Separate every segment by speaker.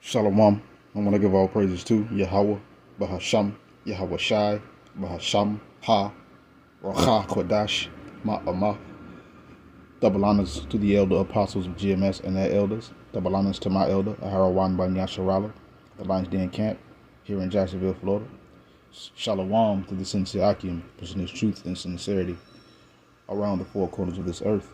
Speaker 1: Shalom. I want to give all praises to Yahweh, Bahasham, Yahweh Shai, Bahasham, Ha, Racha, Kodash, Ma'amah. Double honors to the elder apostles of GMS and their elders. Double honors to my elder, Aharawan Ban Yasharala, the Lions Den Camp, here in Jacksonville, Florida. Shalom to the sincere Akim, pushing his truth and sincerity around the four corners of this earth.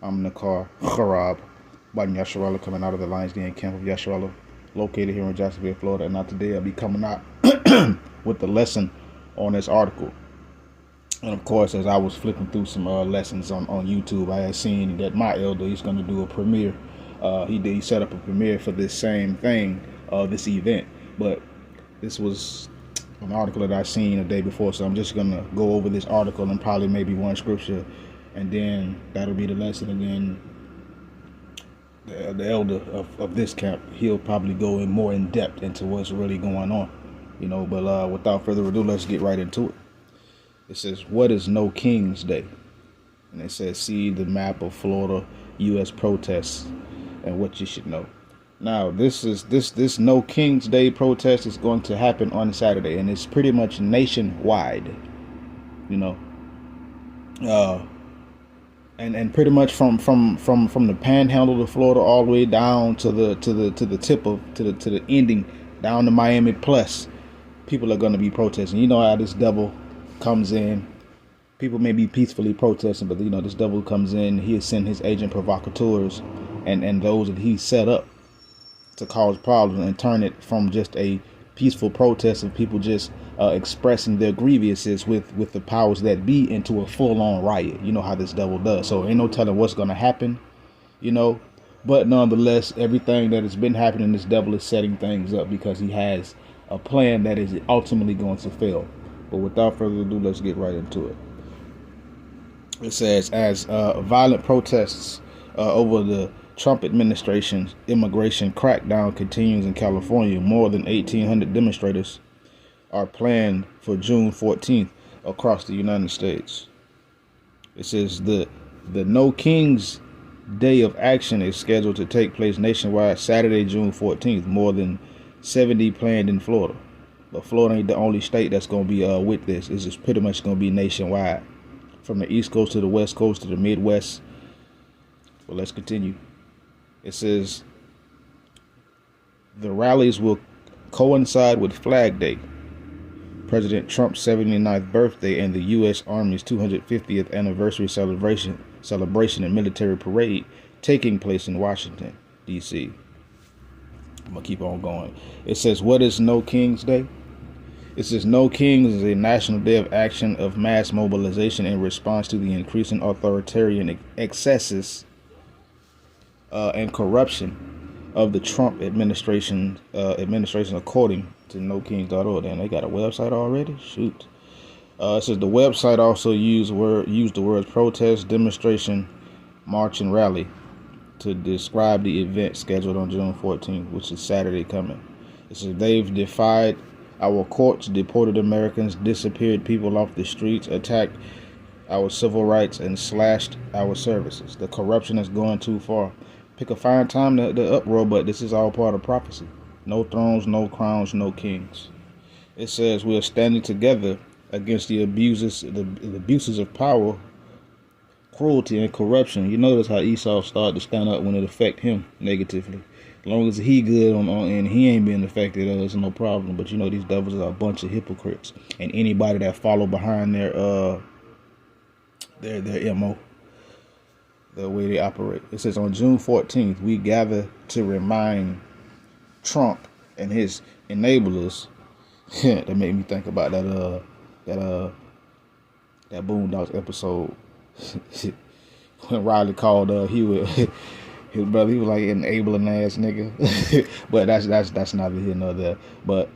Speaker 1: I'm Nakar Harab Ban Yasharala, coming out of the Lions Den Camp of Yasharala, located here in Jacksonville, Florida. And now today I'll be coming out with the lesson on this article. And of course, as I was flipping through some lessons on YouTube, I had seen that my elder, he's going to do a premiere. He set up a premiere for this same thing, this event. But this was an article that I seen a day before, so I'm just going to go over this article and probably maybe one scripture, and then that'll be the lesson. And then the elder of this camp, he'll probably go in more in depth into what's really going on, But without further ado, let's get right into it. It says, what is No King's Day? And it says, see the map of Florida U.S. protests and what you should know. Now, this No King's Day protest is going to happen on Saturday, and it's pretty much nationwide, and pretty much from the panhandle of Florida all the way down to the tip of to the ending down to Miami plus. People are going to be protesting. You know how this devil comes in. People may be peacefully protesting, but this devil comes in. He'll send his agent provocateurs and those that he set up to cause problems and turn it from just a peaceful protest of people just expressing their grievances with the powers that be into a full-on riot. You know how this devil does. So ain't no telling what's going to happen, But nonetheless, everything that has been happening, this devil is setting things up because he has a plan that is ultimately going to fail. But without further ado, let's get right into it. It says, as violent protests over the Trump administration's immigration crackdown continues in California, more than 1,800 demonstrators are planned for June 14th across the United States. It says the No King's Day of Action is scheduled to take place nationwide Saturday, June 14th. More than 70 planned in Florida. But Florida ain't the only state that's going to be with this. It's just pretty much going to be nationwide, from the East Coast to the West Coast to the Midwest. Well, let's continue. It says the rallies will coincide with Flag Day, President Trump's 79th birthday, and the U.S. Army's 250th anniversary celebration and military parade taking place in Washington, D.C. I'm going to keep on going. It says, what is No King's Day? It says, No Kings is a national day of action of mass mobilization in response to the increasing authoritarian excesses and corruption of the Trump administration, according to NoKings.org. And they got a website already? Shoot. It says the website also used the words protest, demonstration, march, and rally to describe the event scheduled on June 14th, which is Saturday coming. It says they've defied our courts, deported Americans, disappeared people off the streets, attacked our civil rights, and slashed our services. The corruption is going too far. Pick a fine time to uproar, but this is all part of prophecy. No thrones, no crowns, no kings. It says we are standing together against the abuses of power, cruelty, and corruption. You notice how Esau started to stand up when it affected him negatively. As long as he good on and he ain't being affected, there's no problem. But these devils are a bunch of hypocrites, and anybody that follow behind their MO, the way they operate. It says on June 14th, we gather to remind Trump and his enablers. That made me think about that Boondocks episode when Riley called his brother. He was like an enabling ass nigga. But that's neither here nor there. But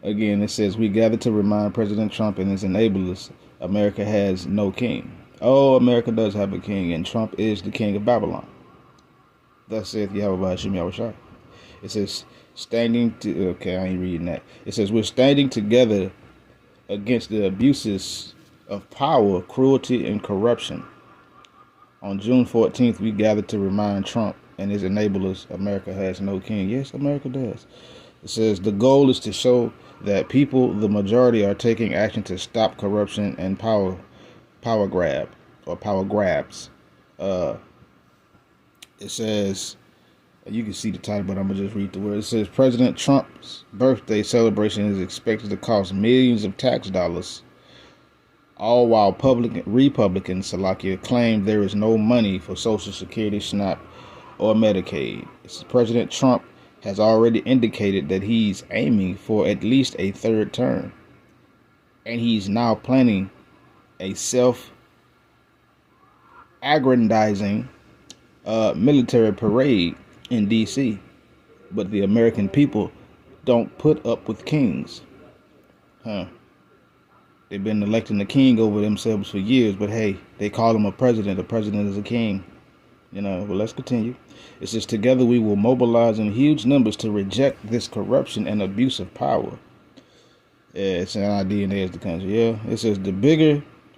Speaker 1: again, it says we gather to remind President Trump and his enablers America has no king. Oh, America does have a king, and Trump is the king of Babylon. Thus saith Yahweh Hashem Yahushua. It says I ain't reading that. It says we're standing together against the abuses of power, cruelty, and corruption. On June 14th, we gathered to remind Trump and its enablers, America has no king. Yes, America does. It says the goal is to show that people, the majority, are taking action to stop corruption and power grabs. Uh, it says, you can see the title, but I'm gonna just read the word. It says President Trump's birthday celebration is expected to cost millions of tax dollars, all while Republicans, Salakia, claim there is no money for Social Security, SNAP, or Medicaid. President Trump has already indicated that he's aiming for at least a third term, and he's now planning a self-aggrandizing military parade in D.C., but the American people don't put up with kings. They've been electing the king over themselves for years, but hey, they call him a president. A president is a king. But let's continue. It says, together we will mobilize in huge numbers to reject this corruption and abuse of power. Yeah, it's in our DNA as the country. Yeah, it says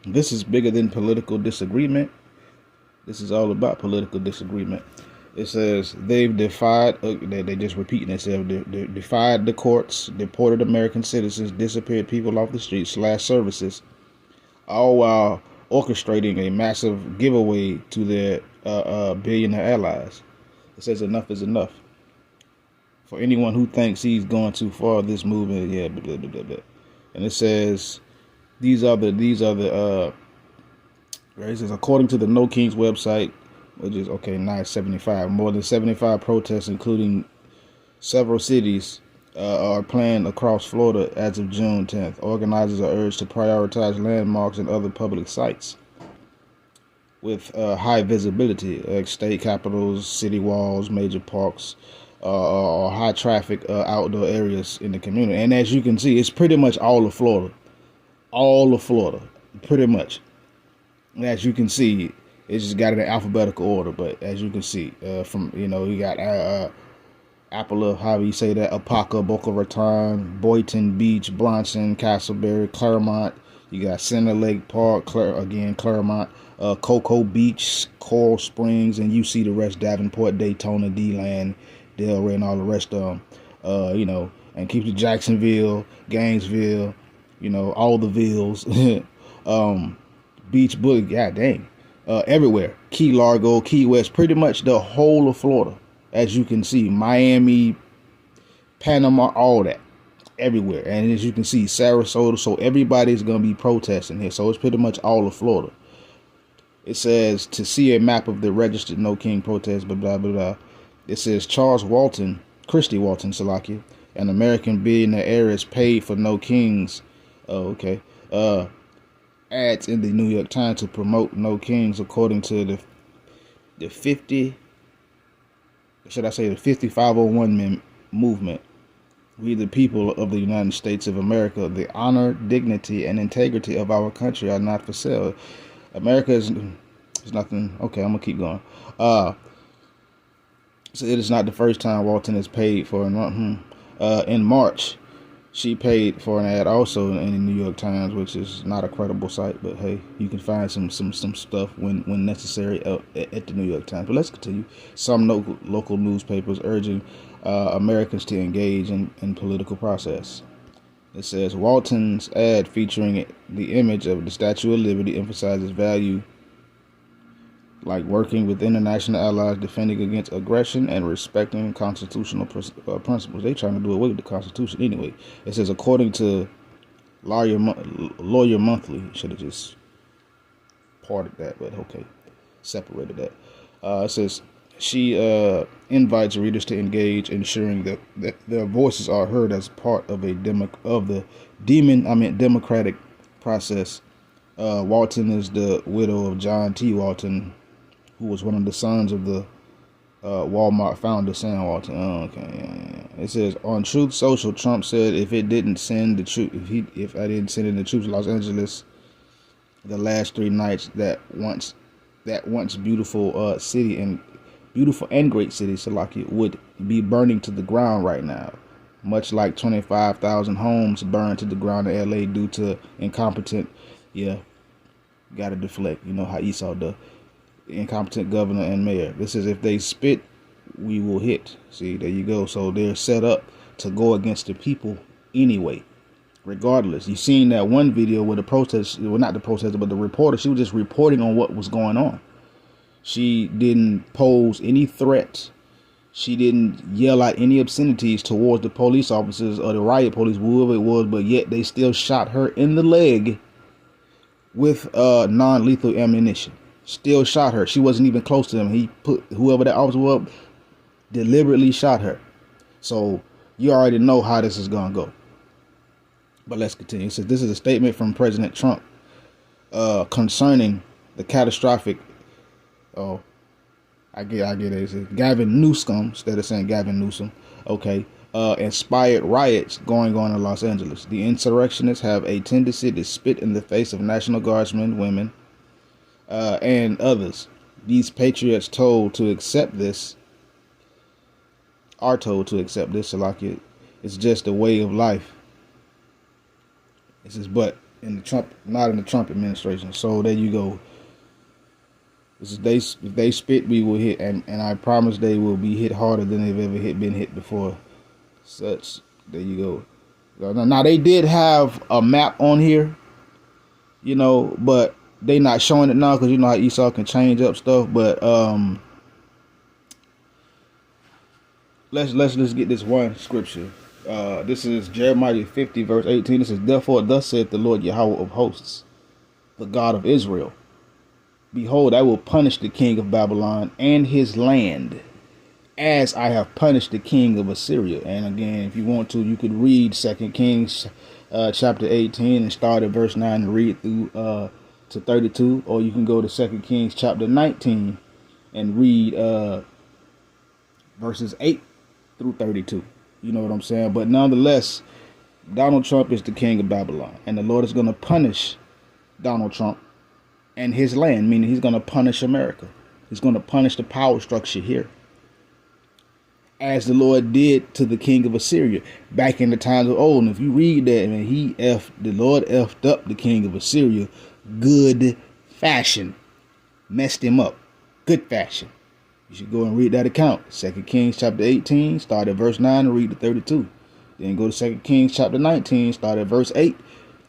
Speaker 1: this is bigger than political disagreement. This is all about political disagreement. It says they've defied, they just repeating themselves, defied the courts, deported American citizens, disappeared people off the streets, slashed services, all while orchestrating a massive giveaway to their billionaire allies. It says enough is enough. For anyone who thinks he's going too far, this movement, yeah, blah, blah, blah, blah. And it says these are the right, it says according to the No Kings website, which is 975, more than 75 protests, including several cities, are planned across Florida as of June 10th. Organizers are urged to prioritize landmarks and other public sites with high visibility, like state capitals, city walls, major parks, or high traffic outdoor areas in the community. And as you can see, it's pretty much all of Florida, pretty much. And as you can see, it's just got it in alphabetical order. But as you can see, you got Apala, however you say that, Apaka, Boca Raton, Boynton Beach, Bronson, Castleberry, Claremont. You got Center Lake Park, Claremont, Cocoa Beach, Coral Springs, and you see the rest: Davenport, Daytona, D-Land, Delray, and all the rest of them. And keep the Jacksonville, Gainesville, all the villes, Beach Bully, god dang, everywhere. Key Largo, Key West, pretty much the whole of Florida. As you can see, Miami, Panama, all that, everywhere. And as you can see, Sarasota. So everybody's going to be protesting here. So it's pretty much all of Florida. It says to see a map of the registered No King protests, blah, blah, blah, blah. It says Christy Walton, Salakia, an American billionaire heiress, paid for No Kings. Ads in the New York Times to promote No Kings, according to the 501 movement. We, the people of the United States of America, the honor, dignity, and integrity of our country are not for sale. America is nothing. Okay, I'm gonna keep going. So it is not the first time Walton has paid for in March, she paid for an ad also in the New York Times, which is not a credible site, but hey, you can find some stuff when necessary at the New York Times. But let's continue. Some local newspapers urging Americans to engage in political process. It says Walton's ad featuring the image of the Statue of Liberty emphasizes value like working with international allies, defending against aggression, and respecting constitutional principles. They trying to do away with the Constitution anyway. It says, according to Lawyer Monthly, should have just parted that, but okay, separated that. It says she invites readers to engage, ensuring that their voices are heard as part of the democratic process. Walton is the widow of John T. Walton, who was one of the sons of the Walmart founder, Sam Walton. Yeah. It says on Truth Social, Trump said if I didn't send in the troops to Los Angeles the last 3 nights, that once beautiful city and great city, Salakia, would be burning to the ground right now, much like 25,000 homes burned to the ground in LA due to incompetent. Yeah, gotta deflect. You know how Esau does. Incompetent governor and mayor. This is if they spit we will hit. See, there you go. So they're set up to go against the people anyway, regardless. You seen that one video where the protest, well, not the protester, but the reporter, she was just reporting on what was going on. She didn't pose any threats. She didn't yell out any obscenities towards the police officers or the riot police, whoever it was, but yet they still shot her in the leg with non-lethal ammunition. Still shot her. She wasn't even close to him. He put whoever that officer was, deliberately shot her. So you already know how this is gonna go. But let's continue. It says this is a statement from President Trump concerning the catastrophic. Oh, I get it. It's Gavin Newsom instead of saying Gavin Newsom. Okay. Inspired riots going on in Los Angeles. The insurrectionists have a tendency to spit in the face of National Guardsmen, women, and others. These patriots are told to accept this. So like it's just a way of life. It says, but in the Trump, not in the Trump administration. So there you go. This is if they spit, we will hit, and I promise they will be hit harder than they've ever been hit before. Such, there you go. Now they did have a map on here, you know, but they not showing it now because you know how Esau can change up stuff. But let's get this one scripture. This is Jeremiah 50 verse 18. This is, therefore thus saith the Lord Yahweh of hosts, the God of Israel. Behold, I will punish the king of Babylon and his land, as I have punished the king of Assyria. And again, if you want to, you could read 2 Kings chapter 18 and start at verse 9 and read through to 32. Or you can go to 2 Kings chapter 19 and read verses 8 through 32. You know what I'm saying? But nonetheless, Donald Trump is the king of Babylon. And the Lord is going to punish Donald Trump and his land, meaning he's going to punish America. He's going to punish the power structure here, as the Lord did to the king of Assyria back in the times of old. And if you read that, man, the Lord effed up the king of Assyria, good fashion, messed him up, good fashion. You should go and read that account. 2 Kings chapter 18, start at verse 9 and read to 32. Then go to 2 Kings chapter 19, start at verse 8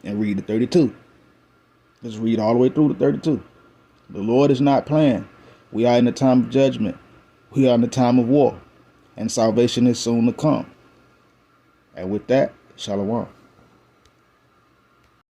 Speaker 1: and read to 32. Let's read all the way through to 32. The Lord is not playing. We are in the time of judgment. We are in the time of war. And salvation is soon to come. And with that, shalom.